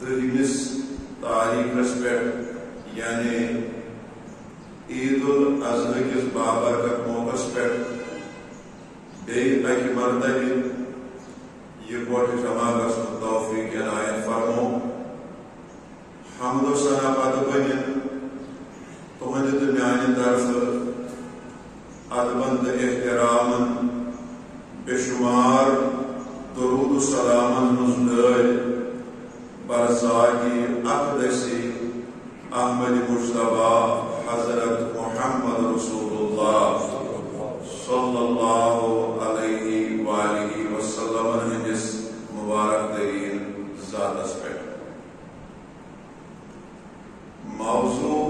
دہمس تاریخس پہ یعنی عید الاضحیٰ کس بابرکت موقع پہ اکہ مرتبہ یہ گوٹ جمع گژھنُک توفیق عنایت فرمو حمد و ثنا پتہ بنن تہنٛدِ تہٕ میانہِ طرفہٕ ادبن تہٕ احترامن بے شمار درود و سلامن ہنٛز ڈٲلۍ برزاگی اقدسی احمد مجتبیٰ حضرت محمد رسول اللہ صلی اللہ علیہ وآلہ وسلم ہندس مبارک ترین ذاتس پہ موضوع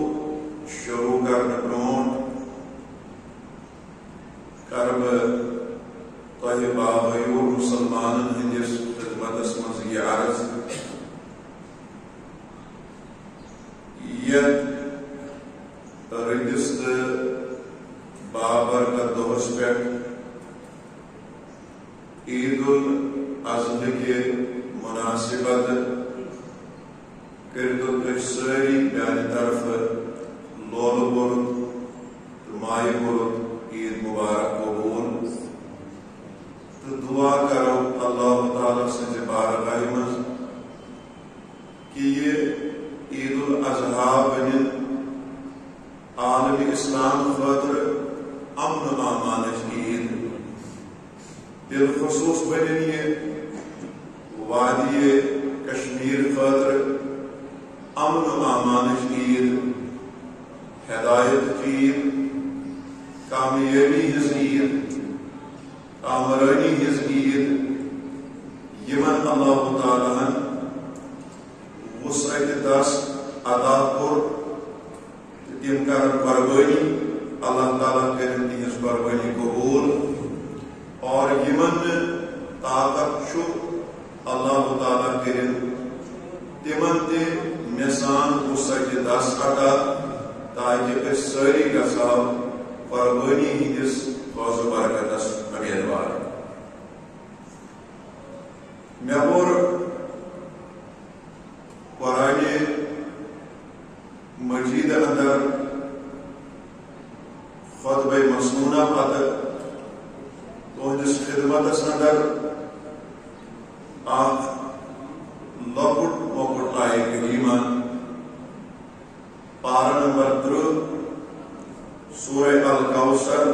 شروع کرنے برونٹھ کرب تہ باغیور مسلمان ہندس خدمتس مز یہ عرض یت رتس بابرکت دہس پہ عید الاضحیٰ کے مناسبت کرتو تھی ساری میانہ طرف لول برد مائع برد عید مبارک قبول تو دعا کرو اللہ تعالیٰ سے بارگاہ مز کہ یہ عید الاضحیٰ بن عالم اسلام خاطر امن و امانچ عید بالخصوص بن یہ وادی کشمیر خاطر امن و امانچ عید ہدایت عید کامیابی ہز عید کامرانی ہز عید یمن اللہ تعالیٰ وسعت دس ادا کور تم کر قربانی اللہ تعالیٰ کرن تہذ قربانی قبول اور یمن طاقت اللہ تعالیٰ کرن تمن تہ مثان وسعت دس ادا تاکہ اس ساری گژھو قربانی ہندس فوز و برکتس امیدوار مے بور قرآن مجید اندر خطبہ مسنونہ پتہ تہندس خدمتس اندر اخ لۄکُٹ مۄکُٹ آیہ کریمہ پارہ نمبر 30 سورہ الکوثر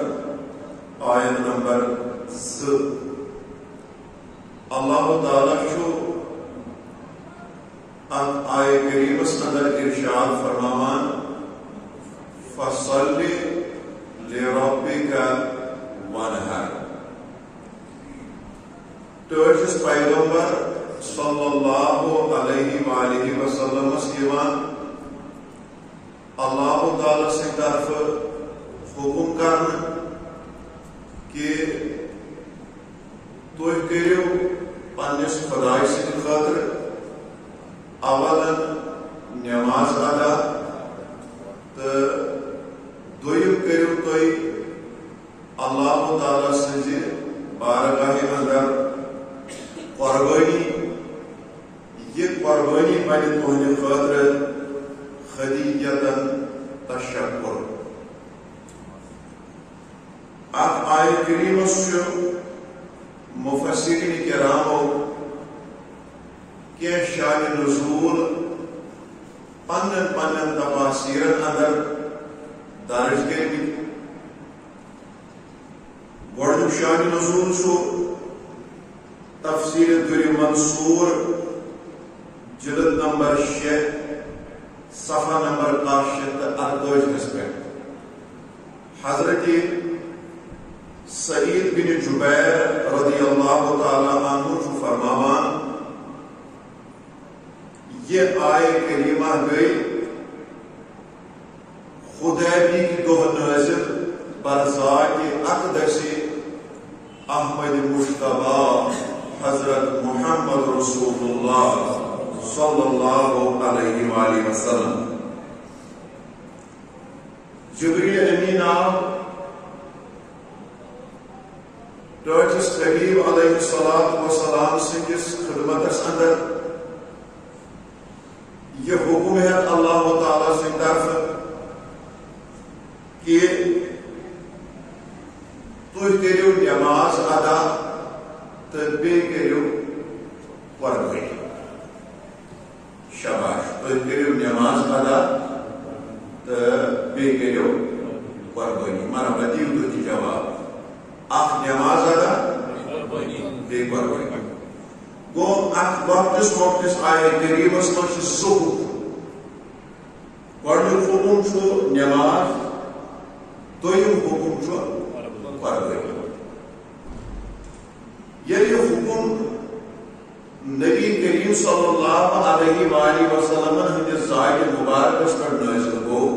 آیت نمبر 2 اللہ تعالیٰ آیہ کریمس اندر ارشاد فرماوان فصل لربک وانحر ٹھس پیغمبر صلی اللہ علیہ وآلہ وسلم اللہ تعالیٰ سے طرف حکم کرنا کہ تُہۍ کٔرِو پننس خدائے سٕنٛدِ خٲطرٕ اولن نماز ادا تو دویم کٔرِو تُہۍ اللہ تعالیٰ سٕنٛزِ بارگاہ اندر قربانی یہ قربانی بنہِ تُہنٛدِ خٲطرٕ خدیجتن تشکر اتھ آیہ کریمس مفسرین کرامو کی شان نزول پنن پنن تفاسیرن اندر درج کرمت گۄڈنیُک شان نزول تفسیر در منصور جلد نمبر 6 صفحہ نمبر 548 پہ حضرت سعید بن جبیر رضی اللہ تعالی عنہ فرماوان یہ آیہ کریمہ گئی خدیبی کی دۄہ نازل برذات اقدس احمد مجتبیٰ حضرت محمد رسول اللہ صلی اللہ علیہ وآلہ وسلم جبریل امین آو ٹھس حبیب علیہ السلام سندس خدمتس اندر یہ حکم ہے اللہ تعالیٰ سے طرف کہ تُہۍ کٔرِو نماز ادا تہٕ بیٚیہِ کٔرِو قۄربٲنی. شاباش. تُہۍ کٔرِو نماز ادا تہٕ بیٚیہِ کٔرِو قۄربٲنی. مرحبا دِیِو تُہۍ تہِ جواب. اکھ نماز ادا بیٚیہِ قۄربٲنی. گوٚو اتھ وقتس موقعس آیہِ کریٖمس منٛز چھِ زٕ حکم. گۄڈنیُک حکم چھُ نماز, دوٚیِم حکم چھُ قۄربٲنی. ییٚلہِ یہِ حکم نبی کریم صلی اللہ علیہ وآلہ وسلم ہندس ذات مبارکس پر نازل گوٚو,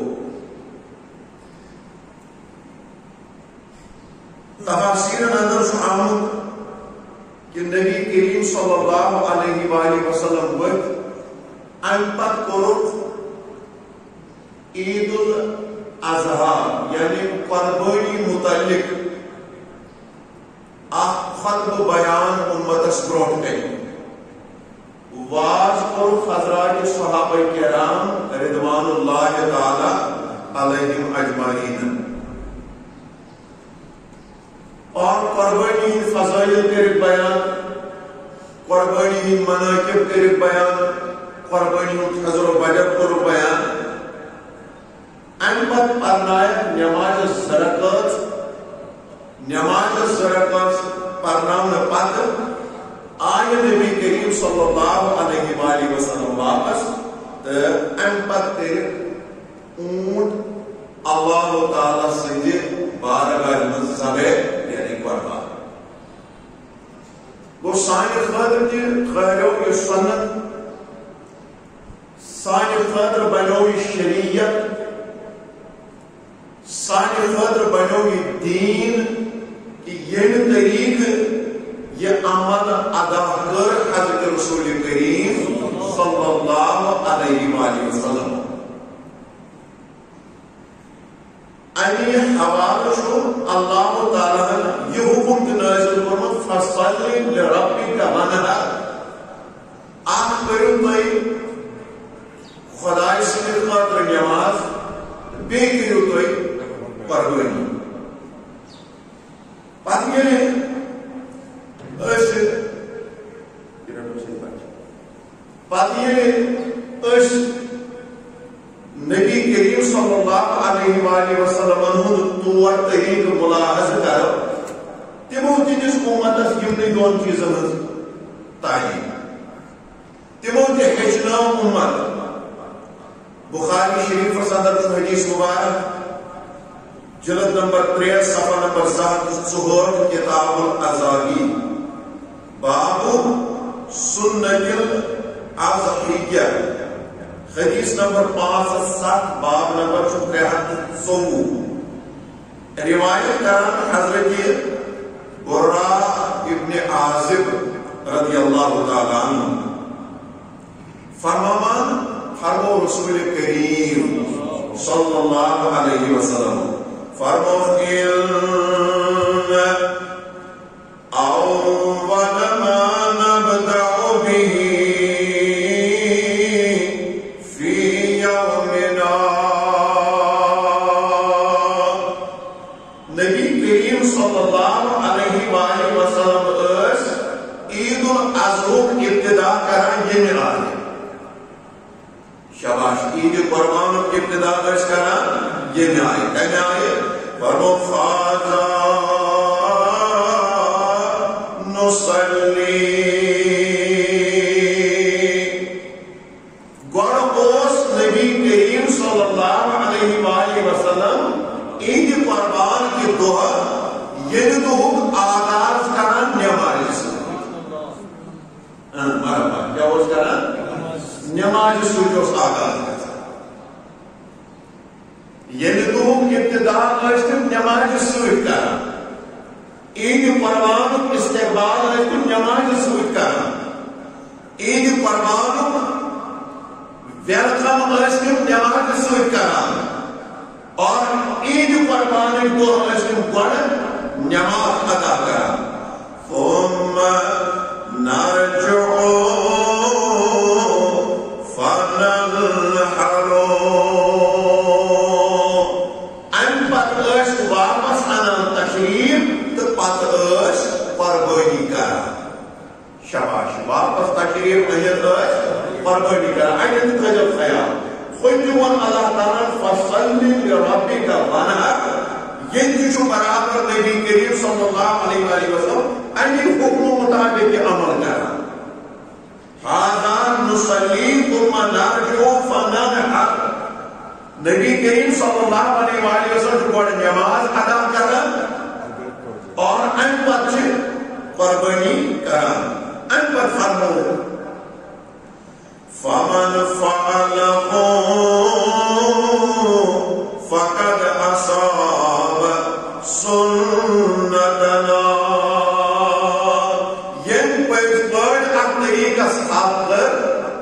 تفاسیرن اندر چھُ آمُت کہ نبی کریم صلی اللہ علیہ وآلہ وسلم ورتھ امہ پتہٕ کوٚرُکھ عید الاضحیٰ یعنی قربٲنی متعلق اکھ خطبہ بیان امتس برونٛٹھ کَنہِ. واز کوٚرُکھ حضرات صحابہ کرام رضوان اللہ تعالی علیہم اجمعین, اور قربانی ہند فضائل کر بیان, قربانی ہند مناقب کر بیان, قربانی ہند حضر و بجر کر بیان. امہ پتہٕ پرنایکھ نماز زرکات. نماز زرکات پرناونہٕ پتہٕ آیہِ نبی کریم صلی اللہ علیہ وآلہ وسلم واپس تہٕ امہ پتہٕ کٔرِکھ اونٹ اللہ تعالیٰ سٕنٛدِ بارگاہ منٛز ذبح یعنی قربان. گوٚو سانہِ خٲطرٕ تہِ ٹھہریو یہِ سنت, سانہِ خٲطرٕ بنیو یہِ شریعت, سانہِ خٲطرٕ بنیو یہِ دیٖن کہ ییٚمہِ طریقہٕ یہ عمل ادا کر حضرت رسول کریم صلی اللہ علیہ وآلہ وسلم. امی حوالہ چھُ اللہ تعالیٰ یہ حکم تہِ نازل کوٚرمُت فصلی لربک وانحر. اکھ کٔرِو تُہۍ خداے سٕنٛدِ خٲطرٕ نماز, بیٚیہِ کٔرِو تُہۍ قۄربٲنی. پتہٕ ییٚلہِ نبی کریم صلی اللہ علیہ وآلہ وسلم ہند طور طریقہ ملاحظ کرو, تمو تہِ دِژ امتس یمنٕے دۄن چیٖزن ہٕنٛز تعلیٖم. تمو تہِ ہیٚچھنٲو امت. بخاری شریفس اندر چھُ حدیث مبارک جلد نمبر 3 صفحہ نمبر 704 کتاب الاضاحی باب سنت الاضحیہ, حدیث نمبر 507 باب نمبر 324. روایت کران حضرت براء ابن عازب رضی اللہ تعالیٰ عنہ فرمان فرمو رسول کریم صلی اللہ علیہ وسلم فرمو اول ما نبدأ به في يومنا. نبی کریم صلی اللہ علیہ وآلہ وسلم عید الاضحیٰ ابتدا کران یمہ آیہ. شاباش. عید قربان ابتدا کران یمہ آیہ. کمہ آیہ فرمو فاذا نصلی. گوڑ اوس نبی کریم صلی اللہ علیہ وآلہ وسلم عید قربان کی دۄہ ییٚمہِ دۄہُک آغاز کران نمازِ سۭتۍ. مرحبا. کیٛاہ اوس کران؟ نمازِ سۭتۍ اوس آغاز گژھان. ییٚمہِ دۄہُک ابتدا ٲسۍ تِم نمازِ سۭتۍ کران. عید قربانُک استقبال ٲسۍ تِم نمازِ سۭتۍ کران. عید قربانُک ویلکم ٲسۍ تِم نمازِ سۭتۍ کران. اور عید قربانٕکۍ دۄہ ٲسۍ تِم گۄڈٕ نماز ادا کران. ثم نرجع فنغتسل قربانی کران این تھجو خیال خود جوان اللہ تعالیٰ فصلی لربک وانحر یہ جو برابر نبی کریم صلی اللہ علیہ وآلہ وسلم این حکم مطابق عمل کران هذا نصلی ثم نرجع فننحر نبی کریم صلی اللہ علیہ وآلہ وسلم کو نماز ادا کران اور ان پر قربانی کران ان پر فرمو فمن فعله فقد اصاب سنتنا ین پزبڑ اک طریقہ سابقر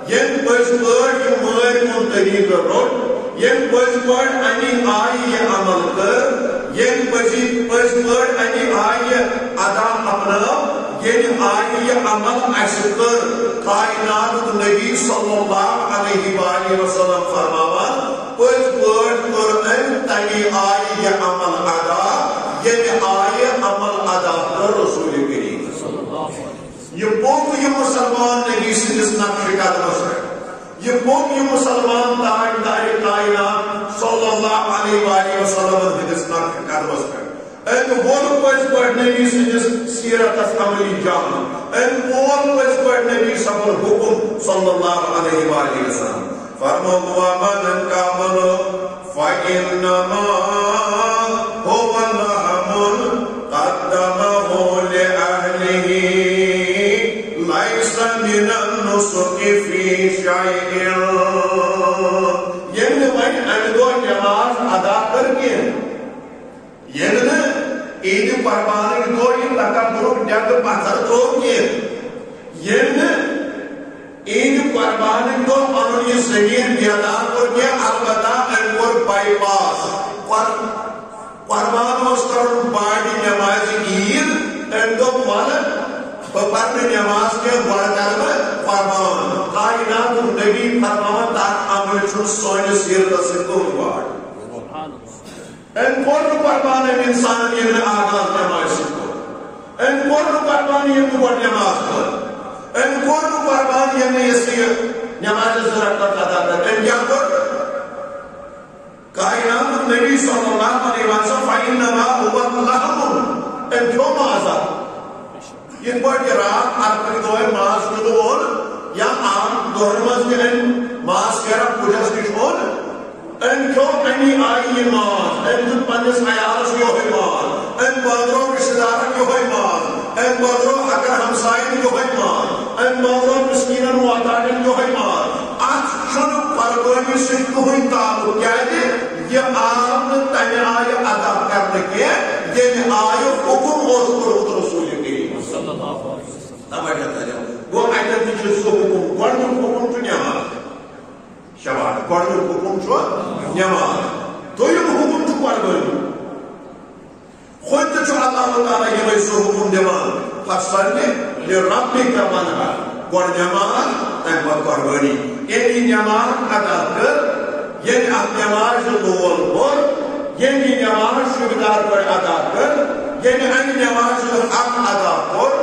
ین پزبڑ یہ مر من طریقہ روٹ ین پزبڑ انی آئی یہ عمل کر ین پزبڑ انی آئی ادا اپنا ین آئی یہ عمل اشکر کائنات نبی صلی اللہ علیہ وآلہ وسلم فرماوان پزبڑ کرن تنی آئی یہ عمل ادا ین آئی عمل ادا کر رسول کریم یہ پوک یہ مسلمان نبی سندس نقش قدمس ہے یہ پوک یہ مسلمان تاجدار کائنات صلی اللہ علیہ وآلہ وسلم ہندس نقش قدمس ہے ان بول پز پڑھ نبی سندس سیرت عملی جان ان بول پز پڑھ نبی صبر حکم صلی اللہ علیہ وآلہ وسلم فرمو ومن کامل فإنما هو لحم قدمه لأهله ليس من النسك في شيء ین وی اندو نماز ادا کر کے ین عید قربانی دو یہ تکبر جگ پتھر تو کے ین عید قربانی دو انہوں یہ زمین بیادار کر کے البتہ انور بائی پاس قربان مستر باڑی نماز عید اندو مالک پرنے نماز کے بڑھ کر فرمان کائنات نبی فرمان تاک عمل چھو سوئن سیرت سے کون باڑ ان پورن قربان انسان یہ آغاز نماز کو ان پورن قربان یہ بڑھ نماز کو ان پورن قربان یہ سیر نماز ذرا کرتا تھا ان کیا کر کائنات نبی صلی اللہ علیہ وسلم فإنما هو لحم ان کیوں مازا یہ بڑھ کے رات ارپن دوئے ماز کدون یا عام دورمز میں ان ماز کے رب کجھس کشون ان کیوں انہی آئی یہ ماز ان دن پندس عیالس یہ ہوئی ماز ان بادروں رشتدارن یہ ہوئی ماز ان بادروں اگر ہمسائن یہ ہوئی ماز ان بادروں مسکینن وعدادن یہ ہوئی ماز آج شن پرگوئی سے کوئی تعلق کیا ہے یہ عام تنی آئی ادا کرنے کے یہ آئی حکم اور قرآن رسول کریم صلی اللہ علیہ وسلم نمائے جاتا ہے وہ آئیت دیجھے سو حکم گوڑن حکم تو نماز شباب گوڑن حکم تو نماز تو یہ حکم تو پرگوئی خود جو اللہ تعالیٰ یہ بھائی سو حکم نماز فصلی لربک وانحر گوڑ نماز اکبر پرگوئی یعنی نماز ادا کر یعنی نماز لول پر یعنی نماز شکدار پر ادا کر یعنی ان نماز حق ادا کر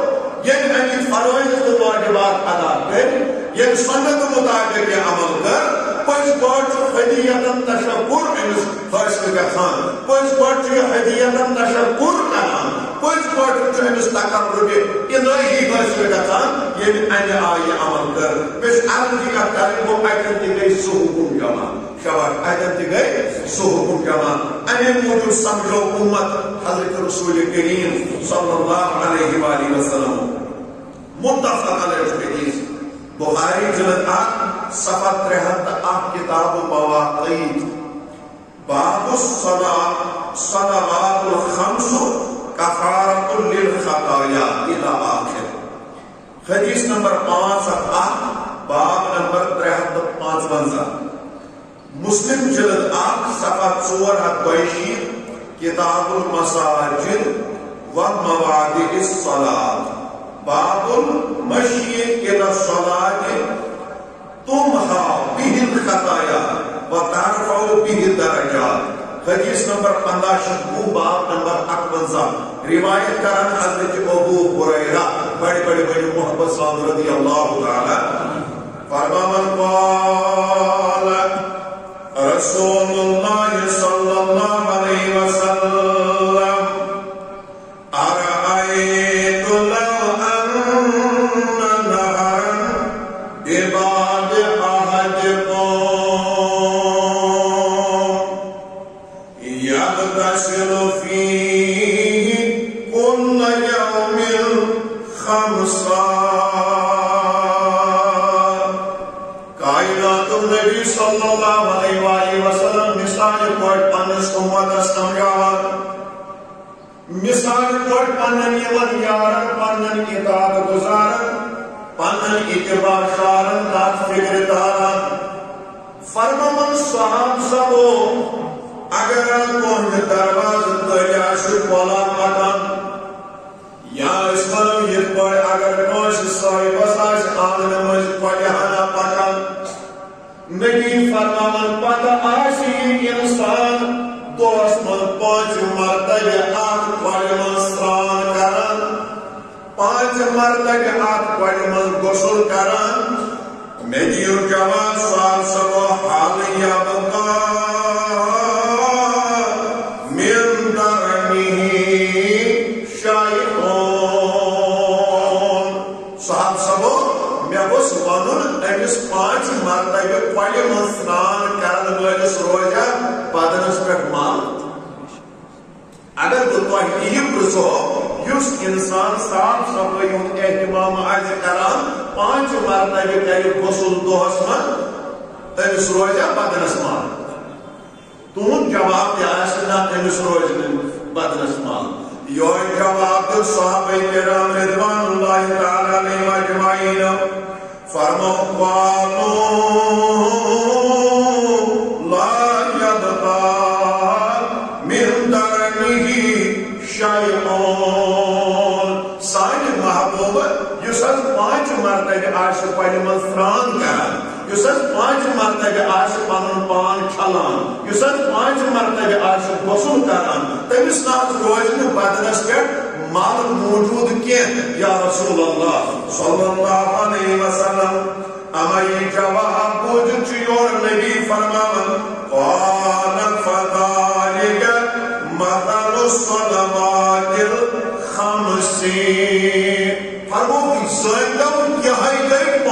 یعنی ان فرائض و واجبات ادا کر یعنی سنت مطابق عمل کر پس بڑھ ہدیتاً تشکر امس فیصل گژھان پس بڑھ ہدیتاً تشکر کران پس بڑھ امس تقرب الہی فیصل گژھان یعنی ان آئی عمل کر بس عرض کا کریں وہ اکن تھی گئی سو حکم جمع شباب اکن تھی گئی سو حکم جمع انہیں موجود سمجھو امت حضرت رسول کریم صلی اللہ علیہ وآلہ وسلم متفق علیہ حدیث بخاری جلد 8 صفحہ 73 کتاب مواقیت باب الصلوات الخمس کفارۃ للخطایا الى آخر حدیث نمبر 5 باب نمبر 355 مسلم جلد 8 صفحہ 482 کتاب المساجد ومواضع الصلاۃ باب المشی الى الصلاۃ تمحى به الخطایا وترفع به الدرجات حدیث نمبر 15 باب نمبر 58 روایت کرن حضرت ابو ہریرہ بڑے محمد صاحب رضی اللہ تعالی فرماون يغتسل فيه كل يوم 5 کائنات النبی صلی اللہ علیہ وآلہ وسلم مثال پوٹ پنس امت سمجھاوان مثال پوٹ پنن یمن یارن پنن اطاعت گزارن پنن اتباع شارن تات فکر دارن فرمان صحاب سبو اگر کوہن درواز دریاش کولا پکن یا اس ونو یہ پڑ اگر کوش صاحب اساس آنن مجھ پڑھانا پکن نبی فرمان پتہ آشی انسان دوس من 5 مرتبہ آت پڑھ من سران کرن 5 مرتبہ آت پڑھ من غسل کرن میں دیو جواب سال سبو حال یابقا من درنی شائعون صاحب سبو میں بس ونن امس 5 مرتبہ پڑھ من سران کرن وٲلِس روزیا بدنس پہ مال اگر تۄہہِ یہِ پرٛژھو یُس انسان صاف صفٲیی ہُنٛد اہتمام آسہِ کران 5 مرتبہ کرِ غسل دۄہس منٛز أمِس روزیا بدنس مال تُہُنٛد جواب تہِ آسہِ نہ أمِس روزِ نہٕ بدنس مال یہوے جواب دیُت صحابہ کرام رضوان اللہ تعالی علیہم اجمعین فرمو قالوا لا يبقى من درنه شيء سانہِ محبوب یُس حظ 5 مرتبہ آسہِ پننہِ منٛز سران کران یُس حظ 5 مرتبہ آسہِ پنُن پان چھلان یُس حظ 5 مرتبہ آسہِ غسل کران تٔمِس نہ حظ روزِ نہٕ بدنس پٮ۪ٹھ مال موجود کینٛہہ یا رسول اللہ صلی اللہ علیہ وسلم اما یہ جواب بوجھت چھُ یور نبی فرماوان قال فذلك مثل الصلوات الخمس فرمو کہ زٲنۍتو یہے گئی 5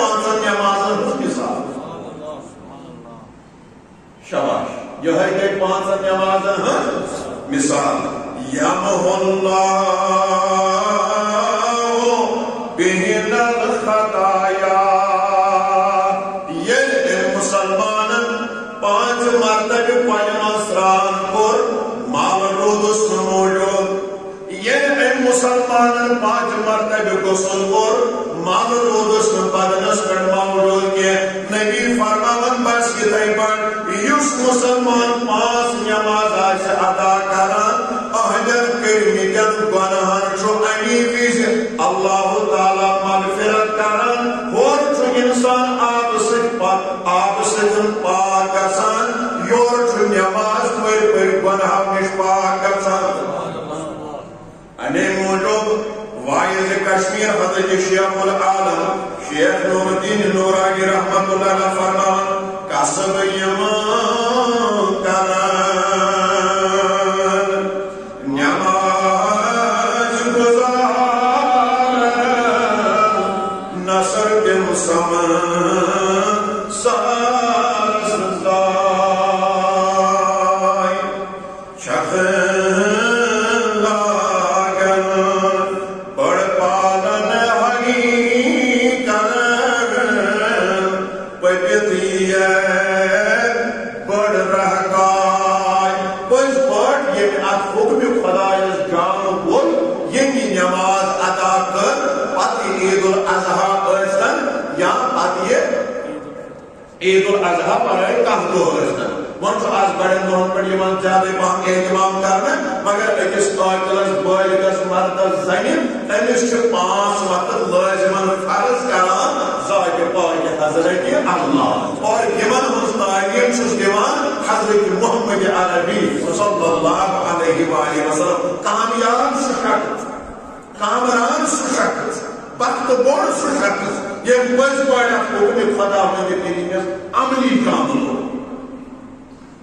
نمازن ہٕنٛز مثال شاباش یہے گئی 5 نمازن ہٕنٛز مثال یمحو اللہ بہن الخطایا مسلمانن 5 مرتبہ پنہ سران کور مال رودس موجود یل مسلمانن 5 مرتبہ غسل کور مال رودس بدنس پہ موجود کی نبی فرماون بس یتھے پٲٹھۍ یُس مسلمان 5 نماز آسہِ ادا کران اہدن کٔرمٕتٮ۪ن گۄناہن چھُ امی وِزِ اللہ تعالیٰ مغفرت کران ہور چھُ انسان آب سۭتۍ پاک گژھان یور چھُ نماز پٔرۍ پٔرۍ گۄناہو نِش پاک گژھان امی موجوب واعظ کشمیر حضرت شیخ العالم شیخ نور الدین نورانی رحمت اللہ علیہ فرمان کسب یمان کران نماز گزارن نصر بن سمن سازدائی چخن لاغن بڑ پالن حقی کرن پپیتیہ بڑ رہگائی پس بڑ یہ حکم خدایس جان بول یمی نماز ادا کر پتی عید الاضحیٰ ارسن یا پتی عید الاضحیٰ پر کم دو ارسن ون چھو آج بڑن دون پر یہ من زیادہ پاہم احتمام کرنا مگر اکس قاتلس بالغس مردس زنین امیس چھو 5 وقت لازمان فرض کران ذات پاک حضرت اللہ اور یمن ہنس تعلیم چھس دیوان حضرت محمد عربی صلی اللہ علیہ وآلہ وسلم کامیان سشکت کامران سشکت بخت بوڑ سشکت یہ پس پاڑا حکم خدا ہونے کے عملی کامل ہو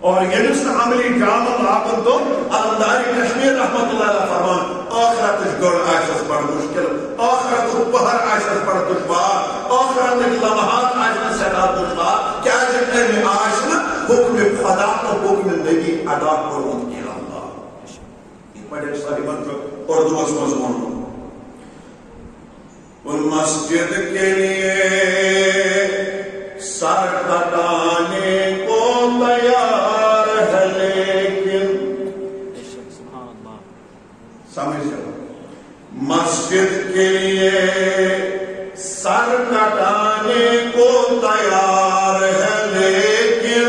اور یمس عملی کامل آبن تو علمداری کشمیر رحمت اللہ علیہ فرمان آخرت گڑ آشس بڑ مشکل آخرت پہر آشس بڑ دشوار آخرت لمحات آشس سیدہ دشوار کیا اردوس مضمون ان مسجد کے لیے سر کٹانے کو تیار ہے لیکن سمجھ جاؤ مسجد کے لیے سر کٹانے کو تیار ہے لیکن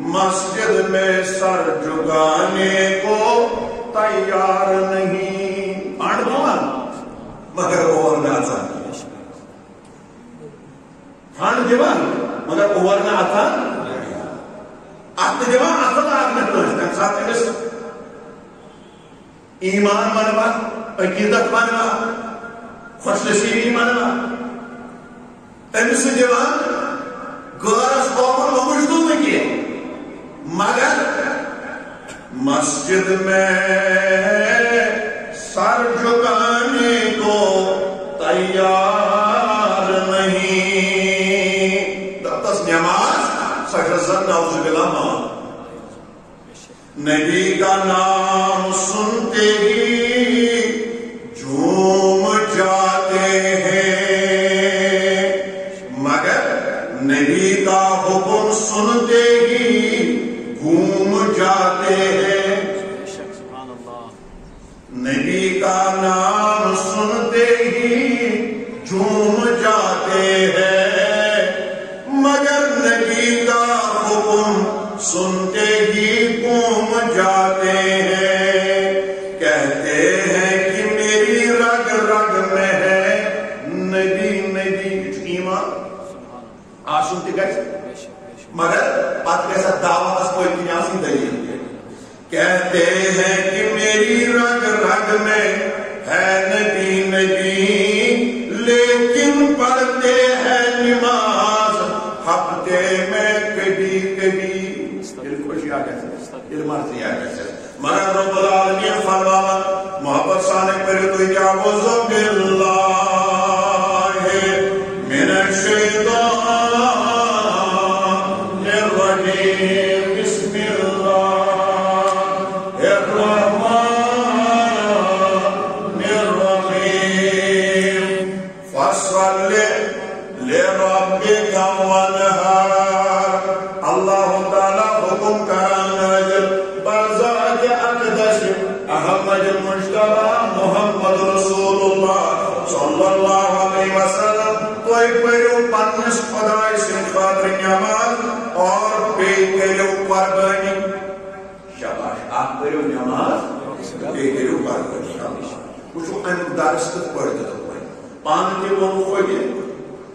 مسجد میں سر جھکانے کو تیار نہیں مگر اور نہ ہن دیوان مگر اور نہ آتا ات دیوان اصل آگے تم سات ایمان منوا عقیدت منوا خوش نصیبی منوا امس دیوان غورس قومن مشتو کی مگر مسجد میں سر جھکانے کو تیار نہیں دس نماز سجزن نعوذ باللہ مان نبی کا نام سنتے ہی جھوم جاتے ہیں مگر نبی کا حکم سنتے ہی گھوم جاتے ہیں نبی کا نام سنتے ہی جھوم جاتے ہیں مگر نبی کا حکم سنتے ہی گھوم جاتے ہیں کہتے ہیں کہ میری رگ رگ میں ہے نبی نبی ایمان آسنتی گئے مگر بات کیسا دعویٰ اس کوئی کنیاسی دلیل کہتے ہیں کہ میری رگ رگ میں ہے نبی نبی لیکن پڑھتے ہیں نماز ہفتے میں کبھی کبھی دل خوشی آ گئے دل مرضی آ گئے مگر رب العالمین فرماوا محبت سانے پر تو اعوذ باللہ من الشیطان الرجیم بسم اللہ الرحمن الرحیم فصل لربک وانحر اللہ تعالی حکم کران نازل برزاد اقدس احمد المجتبی محمد رسول اللہ صلی اللہ علیہ وسلم توئی پڑھو پنس خدای سن خاطر نماز اور بے کرو قربانی شاباش آپ پڑھو نماز بے کرو قربانی وچھو ان درس تک پڑھتے تو پان کے وہ خوگی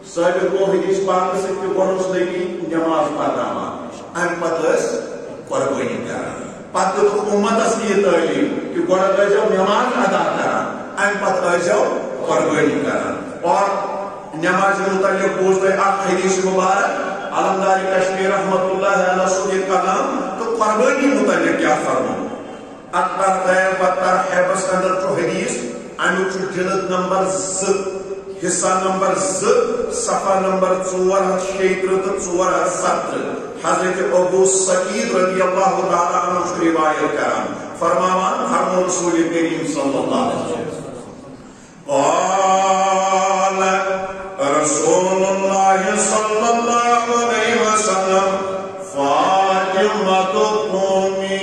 سابق وہ حدیث پاک سے کہ گرس لگی نماز پڑھنا ان پتس قربانی کرنا پتہ تو امت اس کی تعلیم کہ گرد جاؤ نماز ادا کرنا ان پتہ جاؤ قربانی کرنا اور نماز متعلق پوچھتے آپ حدیث مبارک علمداری کشمیر رحمت اللہ علیہ صدیق کلام تو قربانی متعلق کیا فرمو اکبر غیر بطر حیبس اندر جو حدیث انو چو جلد نمبر زد حصہ نمبر زد صفحہ نمبر 467 حضرت ابو سعید رضی اللہ تعالیٰ عنہ روایت کرام فرماوان فرمو رسول کریم صلی اللہ علیہ وسلم قال رسول اللہ صلی اللہ علیہ وسلم فاطمة قومی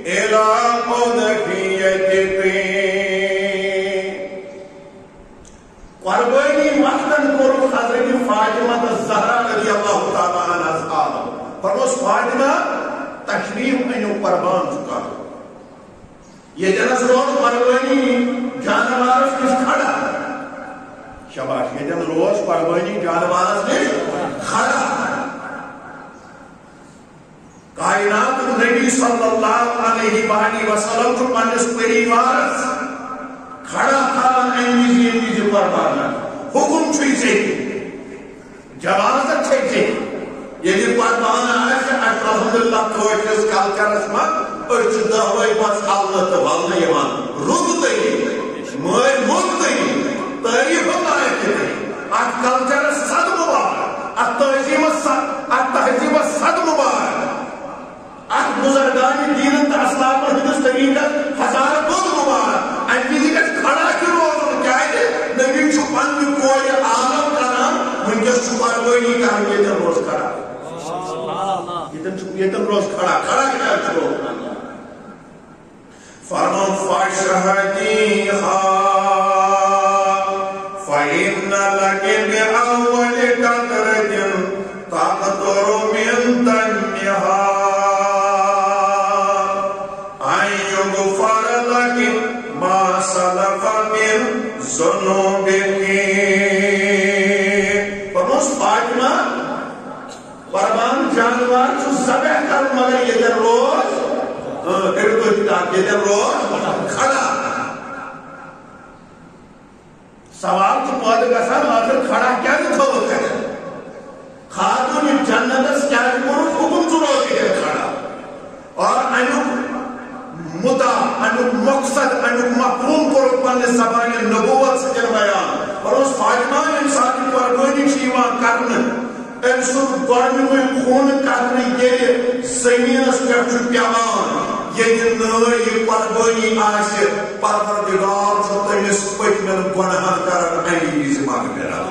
الى قدفیتکی قربانی وقتاً کرو حضرت فاطمہ الزہرا رضی اللہ تعالیٰ عنہ آدم فرموس فاطمہ تشریف انو قربان چکا یہ جنس روز قربانی جانوارس کس کھڑا شباش یہ جن روز قربانی جانوارس کس کھڑا کائنات نبی صلی اللہ علیہ وآلہ وسلم جو پانس پریوارس کھڑا تھا انیزی قربانا حکم چھوئی سے جوازت چھوئی یہ قربانا ہے کہ الحمدللہ کوئیٹس کلچرس من ارچ دہوئی پاس حالت والنا یمان رود دئی مائی مود دئی تاریخ ہوتائے کہ ات کلچرس صد مبارک ات تہذیب صد مبارک ات بزرگان دین تو اسلام ہندس طریقہ ہزار بود مبارک ام وز گھس کھڑا روزن کیا نبی پن کور عالم کران ونکس قربانی کران یتن روز کھڑا یتن روز کھڑا کیا روز فرمان فاشهديها فإن لك بأول قطرة تقطر من دمها أن يغفر لك ما سلف من ذنوبك. فرمان فاطمہ قربان جانور جو ذبح کر مگر یتن روز روز کھڑا سوال تو پود گسان آخر کھڑا کیا تھو کرے خاتون جنت کیا حکم چلو کھڑا اور انوک مدعا انوک مقصد انوک مفہوم کو پنہ زبان نبوت سے بیان اور اس فاطمہ انسان کی قربانی شیوان کرنے ام سن گرمی خون کرنے یہ زمینس پہ پیوان یہ قربانی آسہ پروردگار تمس پتمن گناہن کران امی وز مغفرت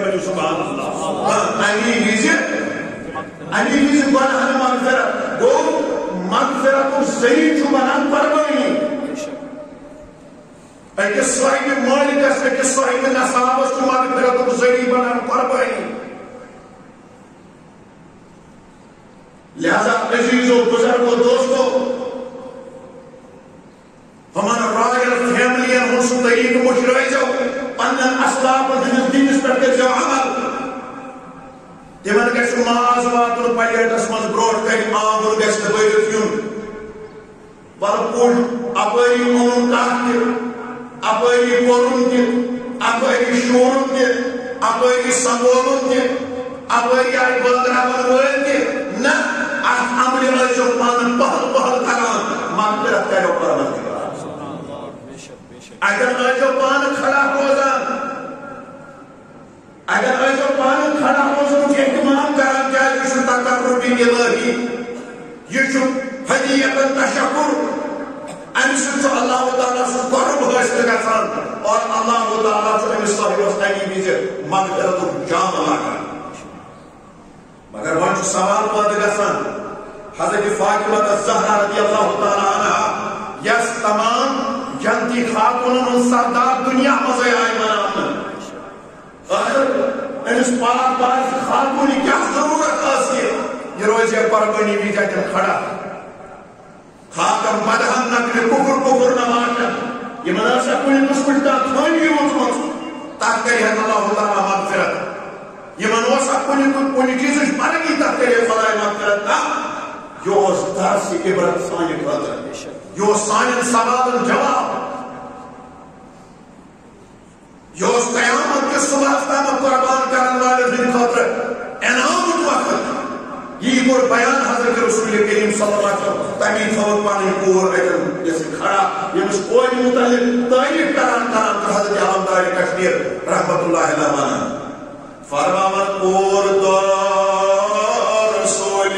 بڑی سبحان اللہ امی وز گناہن مغفرت گو مغفرت ذریعہ بنان قربانی اکس صاحب مالکس اکس صاحب نصابس مغفرت ذریعہ بنان قربانی. لہذا عزیزو بزرگو دوستو ہمارا رائل فیملی ہنسو طریق مشرائزو پنن اسلاف ہنس دینس پر کرزو عمل تمن گھس ماز واتن پلیٹس من بروٹ کر آمر گھس دبیت یون بلکل اپری اون تحت اپری پورن تہ اپری شورن تہ اپری سنبولن تہ اپری آئی بندراون ویل تہ نہ عمل جو پان پہل کران مغفرت کرو پروردگار اگر جو پان کھڑا روزان اگر جو پان کھڑا روزان کی اہتمام کران کیا یہ تقرب الہی یہ ہدیت تشکر امس اللہ تعالیٰ سے قرب حاصل گژھان اور اللہ تعالیٰ سے امس صاحبس امی وز مغفرت جام لاگان. مگر وہاں سوال پاد گژھان حضرت فاطمہ الزہرا رضی اللہ تعالیٰ عنہ یس تمام جنتی خاتون سردار دنیا مزے آئی منان آخر انس پاک باز خاتونی کیا ضرورت آسی یہ روز یہ قربانی بھی جاتے کھڑا خاتم مدہم نکل کفر نماشا یہ مناسا کوئی مسکلتا تھانی ہوت تاکہ اللہ تعالیٰ مغفرت یہ منوسا کوئی چیزش پرگی تاکہ خدا مغفرت نا یہ درس عبرت سانی خاطر یہ سان سوال جواب یہ قیامت کے صبح تام قربان کرن والے دن خاطر انعام وقت یہ بڑ بیان حضرت رسول کریم صلی اللہ علیہ وسلم تمی تھوت پانی پور ایتن جیسے کھڑا یہ کوئی متعلق تعریف کران حضرت علمدار کشمیر رحمت اللہ علیہ فرماوت پور دو رسول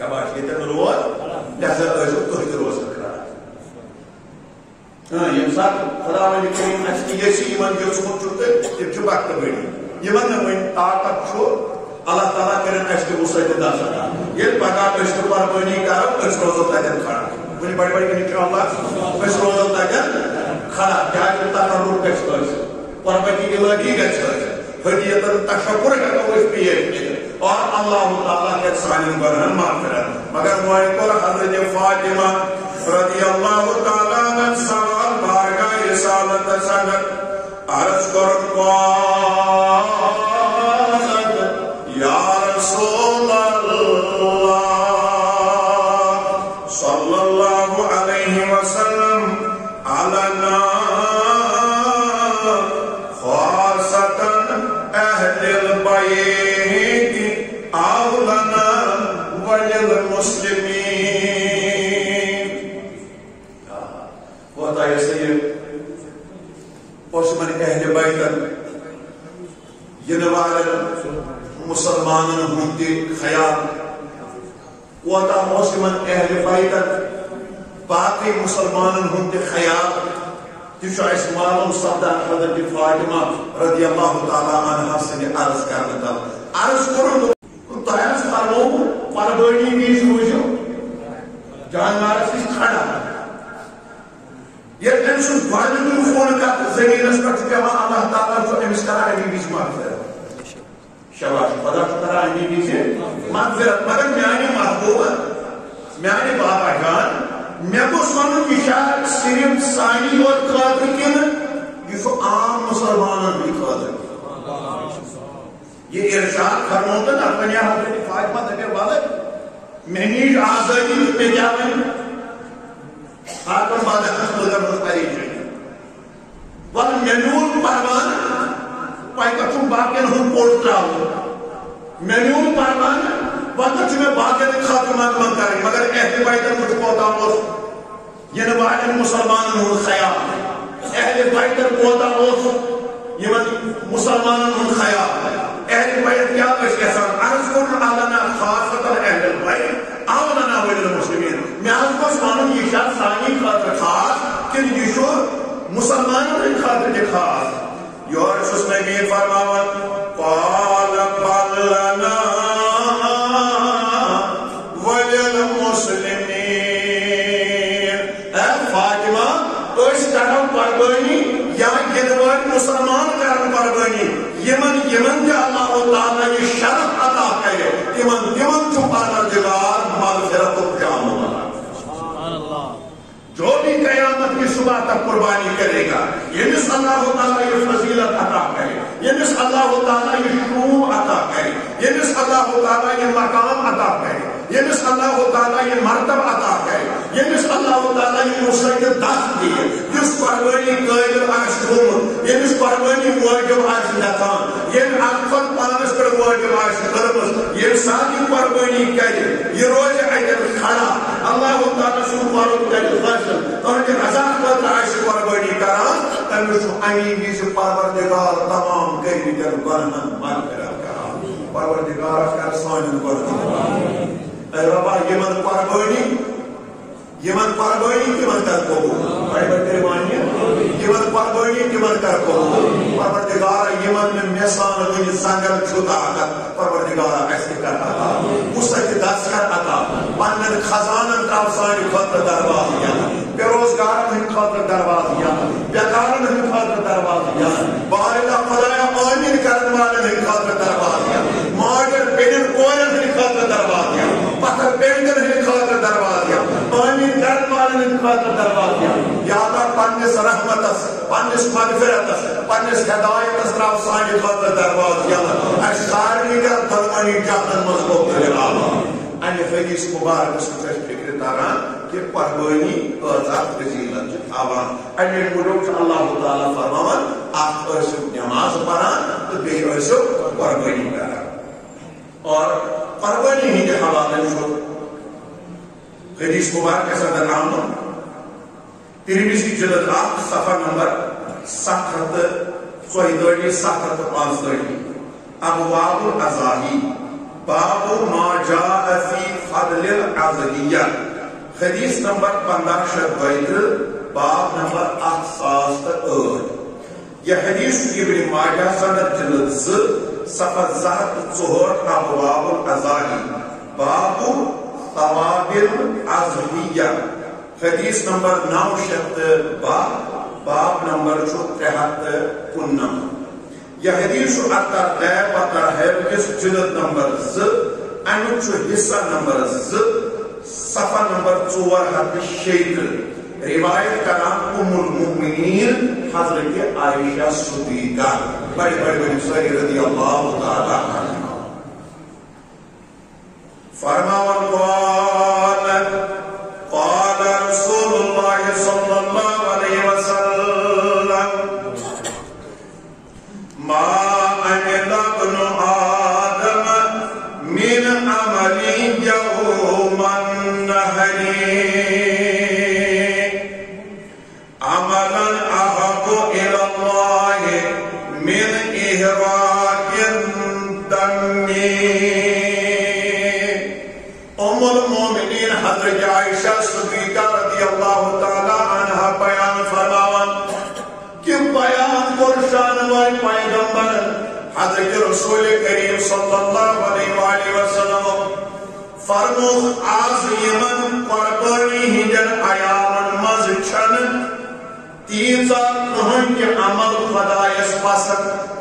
شاباش یتن روز لہذا ٲسِو تُہۍ تہِ روزان کھڑا ییٚمہِ ساتہٕ خۄداوندِ کریم اَسہِ ییٚژھِ یِمن دِژمُت چھُ تہٕ تِم چھِ وقتہٕ بٔڑی یِمن نہٕ وۄنۍ طاقت چھُ اللہ تعالیٰ کٔرِنۍ اَسہِ تہِ وُسعت دَسَن ییٚلہِ پگاہ أسۍ تہِ قۄربٲنی کرو أسۍ روزو تَتٮ۪ن کھڑا وۄنۍ بڑِ بڑِ اِنشاءاللہ أسۍ روزو تَتٮ۪ن کھڑا کیٛازِ تقرُر گژھِ ٲسِتھ قۄربٲنی الہی گژھِ ٲسِتھ ہدیتن تشکر ہیٚکو أسۍ پیش کٔرِتھ اور اللہ تعالیٰ کرِ سانٮ۪ن گۄنہن مغفرت مگر وۄنۍ کوٚر حضرت فاطمہ رضی اللہ تعالیٰ عنہ سوال بارگاہ رسالتس اندر عرض کوٚرُن یا رسول اللہ صلی اللہ علیہ وسلم علنا خاصتاً اہل البیت اولنا وللمسلمین وتا یہ من اہل بیتن ینوالن مسلمانن ہند خیال وتا من اہل بیتن باقی مسلمانن ہند خیال تیس معلوم سپدان حضرت فاطمہ رضی اللہ تعالیٰ عنہ سن عرض کرنے تل عرض کرو تہ فرمو قربانی وز روزو جانورس نش کھڑا یہ أمۍ سُنٛد گۄڈنیُک خون کتھ زٔمیٖنس پٮ۪ٹھ چھُ پیوان اللہ تعالیٰ چھُ أمِس کران امی وز مغفرت شاباش خدا چھُ کران امی وز مغفرت مگر میانہِ محبوبہ میانہِ بابا جان مےٚ گوٚژھ وَنُن یہِ چھا صرف سانی یوت خٲطرٕ کِنہٕ یہِ چھُ عام مُسلمانن ہٕنٛدِ خٲطرٕ یہ ارشاد فرمون تہٕ نتہٕ وَنہِ حضرت فاطمہ دپے وَلہٕ مےٚ نِش آزٲدی تہٕ مےٚ کیٛاہ وَنہِ آتم بادس مگر پریشانی وَلہٕ مےٚ میوٗل پروانہٕ وۄنۍ کتھ چھُم باقین ہُنٛد پوٚٹ ترٛاوُن مےٚ میوٗل پروانہٕ وقت چھُ مےٚ باقین خٲطرٕ منٛد کرٕنۍ مگر اہل بیتن وٕچھ کوتاہ اوس یِنہٕ والٮ۪ن مُسلمانن ہُنٛد خیال اہل بیتن کوتاہ اوس یِمن مُسلمانن ہُنٛد خیال اہل بیت کیٛاہ ٲسۍ یژھان عرض کوٚرُن علنا خاصتاً اہل بیت اولنا وللمسلمین مےٚ حظ گوٚژھ وَنُن یہِ چھا سانی خٲطرٕ خاص کِنہٕ یہِ چھُ مُسلمانن ہٕنٛدِ خٲطرٕ تہِ خاص یورٕ چھُس نبی فرماوان قال بل لنا وللمسلمین اے فاطمہ أسۍ کرو قربٲنی یا یِنہٕ وٲلۍ مُسلمان کرن قربٲنی یمن تہِ اللہ تعالیٰ یہِ شرف عطا کرِ تِمن چھُ پروردگار مغفرتُک جامہ جو بھی قیامت کی صبح تک قربانی کرے گا یمس اللہ تعالیٰ یہ فضیلت عطا کرے یمس اللہ تعالیٰ یہ شعور عطا کرے یمس اللہ تعالیٰ یہ مقام عطا کرے یمس اللہ تعالیٰ یہ مرتب عطا کرے یمس اللہ تعالیٰ یہ نصرت دست دیے جس قربانی قائل آس گومت یمس قربانی واجب آس لکان یم اکفت پانس پر واجب آس کرمس یم ساتھی قربانی کرے یہ روز ایتن کھڑا اللہ تعالیٰ سن فاروق کرے فیصل تہنٛدِ رضا خٲطرٕ آسہِ قۄربٲنی کران تٔمِس چھُ امی وِزِ پروردگار تمام کٔرمٕتٮ۪ن گۄنہن مغفرت کران پروردگارس کر سانٮ۪ن گۄنہن اے رۄبا یِمن قۄربٲنی تِمن کر قبوٗل یِمن قۄربٲنی تِمن کر قبوٗل پروردگارا یِمن نہٕ مےٚ سان وٕنہِ زنگل چھُ طاقت پروردگارا اَسہِ تہِ کر عطا وُسعت دس کر عطا پننٮ۪ن خزانن ترٛاو سانہِ خٲطرٕ دروازٕ یلہٕ بے روزگارن ہٕنٛدِ خٲطرٕ دروازٕ یلہٕ بیکارن ہٕنٛدِ خٲطرٕ دروازٕ یلہٕ بارِلا خۄدایا آمیٖن کرن والٮ۪ن ہٕنٛدِ خٲطرٕ دروازٕ یلہٕ ماجن بیٚنٮ۪ن کورٮ۪ن ہٕنٛدِ خٲطرٕ دروازٕ یلہٕ پتھر بیٚنٛدٮ۪ن ہٕنٛدِ خٲطرٕ دروازٕ یلہٕ آمیٖن کرن والٮ۪ن ہٕنٛدِ خٲطرٕ دروازٕ یلہٕ یا اللہ پننِس رحمتس پننِس مغفرتس پننِس ہدایتس ترٛاو سانہِ خٲطرٕ دروازٕ یلہٕ اَسہِ سارنٕے کر دۄنوٕنی جہتن منٛز مُبتلا امہِ حدیث مبارکس منٛز اَسہِ فِکرِ تران کہ قربانی ٲژ فضیلت چھِ تھاوان اَمے موٗجوٗب چھُ اللہ تعالیٰ فرماوان اکھ ٲسِو نٮ۪ماز پران تہٕ بیٚیہِ ٲسِو قربانی کران اور قربانی ہٕنٛدِ حوالہٕ چھُ حدیث مبارکس اندر آمُت ترمذی جلد 1 صفحہ نمبر 734 735 ابواب الاضاحی باب ما جاء فی فضل العضلیہ حدیث نمبر 1532 باب نمبر 1008 یہ حدیث ابن ماجہ سند جلد 2 صفحہ 704 ابواب العضالی باب ثواب العضلیہ حدیث نمبر 902 باب نمبر 359 یہ حدیث الترغیب والترہیب کس جلد نمبر 2 امیچ حصہ نمبر 2 صفحہ نمبر 406 روایت کرام ام المؤمنین حضرت عائشہ صدیقہ بڑی بڑی سری رضی اللہ تعالی عنہ فرماون قال رسول اللہ صلی اللہ علیہ وسلم ما عمل ابن آدم من عمل یوم النحر عملا احب الى اللہ من احراق الدم ام المومنین حضرت عائشہ صدیقہ رضی اللہ تعالی عنہ بیان فرماون کہ بیان قرآن و پیغمبر حضرت رسول کریم صلی اللہ علیہ وآلہ وسلم فرمو آز یمن قربانی ہجن ایامن مز چھن تیزا کہن کے عمل خدایس پسند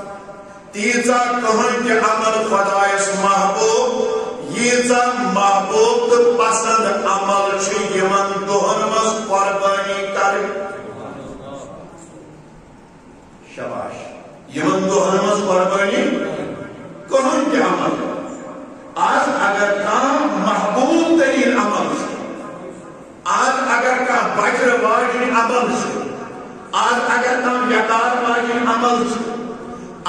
تیزا کہن کے عمل خدایس محبوب ییزا محبوب تو پسند عمل چھ یمن دہن مز قربانی کریں شباش یمن دہن مز قربانی کہن کے عمل آج اگر کام محبوب ترین عمل سے آج اگر کا بجر واجن عمل سے آج اگر کام یکار واجن عمل سے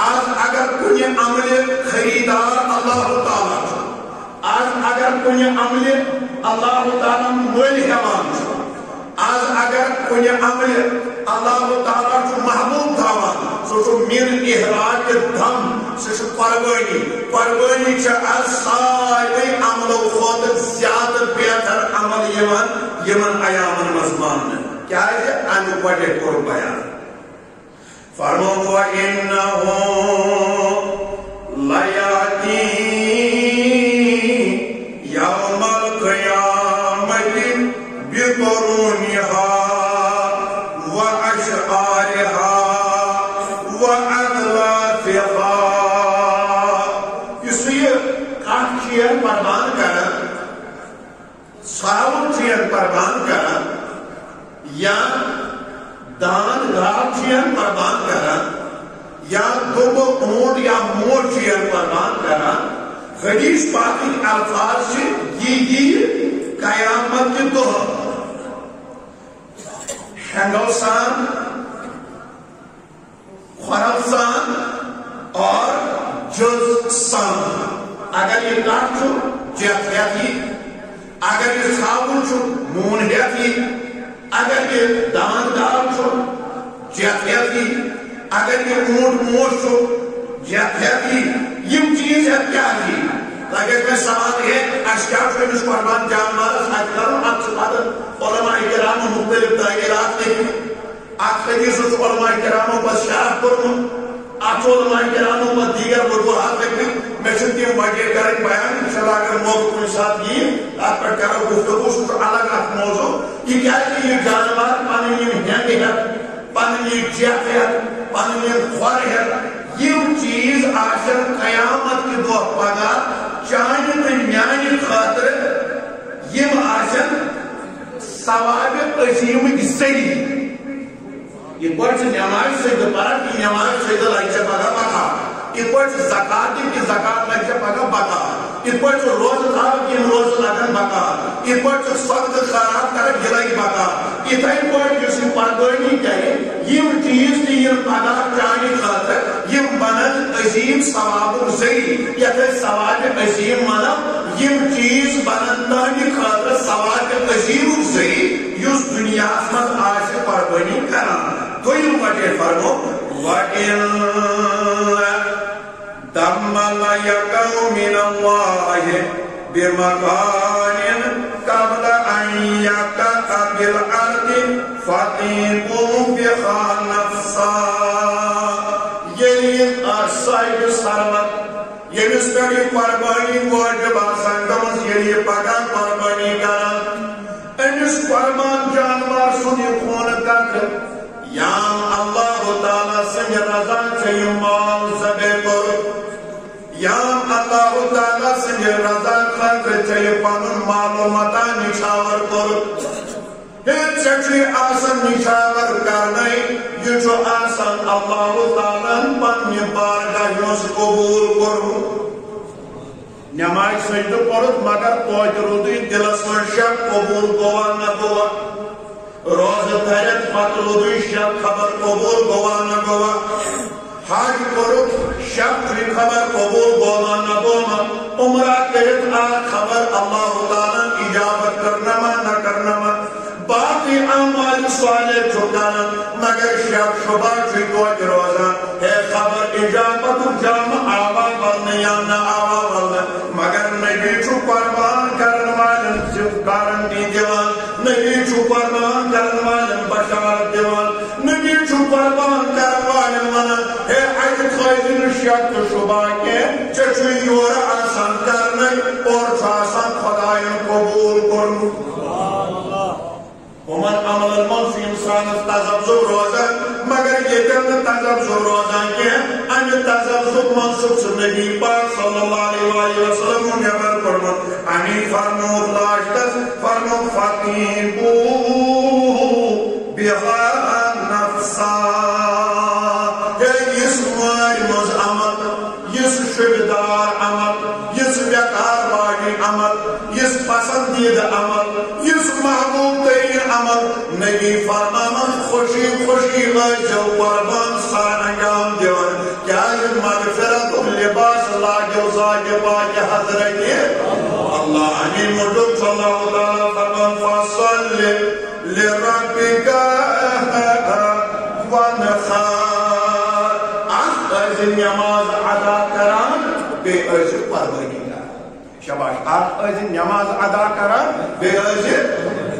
آج اگر کنی عمل خریدار اللہ تعالیٰ سے آج اگر کنی عمل اللہ تعالیٰ مول حوان سے آج اگر کنی عمل اللہ تعالیٰ سے محبوب تھاوان سو من احراق دم سو قربانی از ساری عمل خود زیادہ بہتر عمل یمن ایامن مزمان کیا ہے انو بڑے پر بیان فرمو وَإِنَّهُ لَيَأْتِي يَوْمَ الْقِيَامَةِ بِقُرُونِهَا وَأَشْعَارِهَا وَأَذْلَافِهَا اس لیے کاٹ چیئر پربان کرن ساون چیئر پربان کرن یا دان گھار چیئر پربان کرن یا دو اونٹ یا مور چیئر پربان کرن حدیث پاکی الفاظ سے یہ قیامت کے دو ہنگوسان خرفسان اور جزسان اگر یہ کاٹ چھو جیت ہے اگر یہ ساون چھو مون ہے اگر یہ دان دار چھو جیت ہے اگر یہ اونٹ موش چھو جیت ہے یہ چیز ہے کیا ہے اگر میں سوال ہے اشکار چھو اس قربان جانوار ساتھ کروں آپ سے بعد علماء کرام مختلف دائرات دیکھیں آپ حدیث اس علماء کراموں پر شرح کروں آپ علماء کراموں پر دیگر وجوہات دیکھیں میں چنتی ہوں وجہ کریں بیان انشاءاللہ اگر موضوع کوئی ساتھ یہ آپ پر کرو گفتگو سوچ الگ آپ موضوع یہ کیا ہے کہ یہ جانوار پانی یہ ہینگ ہے پانی یہ جیت ہے پانی یہ خور ہے یہ چیز آشر قیامت کی دو پگا چاہیے تو میانی خاطر یہ آشر ثواب عظیم کی صحیح یہ پرچ نماز سے دوپہر کی نماز سے لائچہ پگا بکا یہ پرچ زکاة کی زکاة لائچہ پگا بکا یہ پرچ روز تھا کی روز لگن بکا یہ پرچ سخت خراب کر گلائی بکا یہ تھائی پرچ جسی پردوئی کہے یہ چیز کی یہ پگا چاہی خاطر یہ بنت عظیم ثواب زئی یا پھر ثواب عظیم مانا یہ چیز بنتانی خاطر ثواب عظیم زئی یس دنیا اسمت آج پردوئی کرنا دوئی وجہ فرمو وَإِنَّ ثم لا يقوا من الله بمكان قبل أن يقع بالأرض فتيقوا بها نفسا يلين أرسائي سرمت يمس پڑی قربانی واجب آسان گمس يلي پگا قربانی کران انس قربان جانوار سنی خون قدر یام اللہ تعالی سنی رضا چاہی مال زبے پر یام اللہ تعالی سنی رضا خدر چاہی پانون معلومتا نشاور پر چچی آسان نشاور کرنائی یہ جو آسان اللہ تعالی پنی بارگاہ یوس قبول کرو نماز سجدہ پڑھت مگر توجہ رودی دلس من شک قبول گوا نہ گوا روز دھرت پت رودی شک خبر قبول گوا نہ گوا حج کرت شک خبر قبول گوا نہ گوا عمرہ کرت خبر اللہ تعالی اجابت کرنا نہ کرنا باقی اعمال صالح چھکانا مگر شک شبہ توجہ روزان ہے خبر اجابت جامع آوا ولن یا نہ آوا ولن مگر نبی چھو قربان کرن والن گارنٹی دیوان نبی چھو قربان کرن والن بشارت دیوان نبی چھو قربان کرن والن ونن ہے اج خیدن شک شبہ کے چچو یور آسان کرنے اور آسان خدایان قبول کرن ومن عمل المنفی انسان تذبذب روزان مگر یہ کرنا تذبذب روزان کے ان تذبذب منصوب نبی پاک صلی اللہ علیہ وسلم نبر فرمت انی فرموک لاشتس فرموک فتیبو بها نفسا اس مار مز عمل اس شبدار عمل اس بیکار باقی عمل اس پسندید عمل اس محبوب ترین عمل نبی فرمان خوشی خوشی جو قربان سان انجام دیون کیا یہ مغفرت لباس لاجو زاج باج حضرت اللہ عنی مدد صلی اللہ تعالی فرمان فصل لربک ونخار از نماز ادا کران بے عرض قربانی شباش از نماز ادا کران بے عرض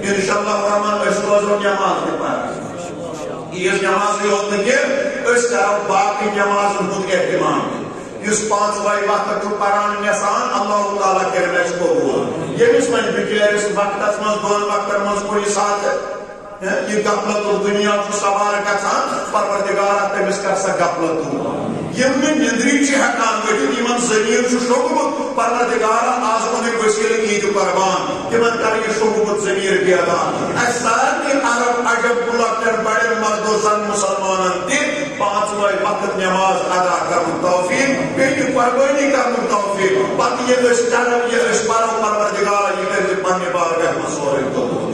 انشاءاللہ فرمان اس روزوں نماز کے پارا یہ نماز بھی ہوتا ہے اس طرح باقی نماز ہوں اہتمام اس 5 وقت جو پران نسان اللہ تعالیٰ کرنے اس کو ہوا یہ اس میں بکیر اس وقت اس میں 2 وقت مز کوئی ساتھ یہ غفلت دنیا کو سوار گژھان پروردگار تمس کر سا غفلت یم نندری چھ ہکان گژھِتھ یمن ضمیر چھ شوٚنٛگمُت پروردگار آز اونُکھ وسیلہٕ عید قربان تمن کر یہ شوٚنٛگمُت ضمیر بیدار اس سارنٕے عرب عجب لۄکٹٮ۪ن بڑٮ۪ن مردو زن مسلمانن تہِ 5 وقت نماز ادا کرنُک توفیق بیٚیہِ قربٲنی کرنُک توفیق پتہٕ ییٚلہِ أسۍ کرو یہِ أسۍ پرو پروردگار یہِ کٔرۍ زِ پننہِ بارگاہ منٛز سورُے قبوٗل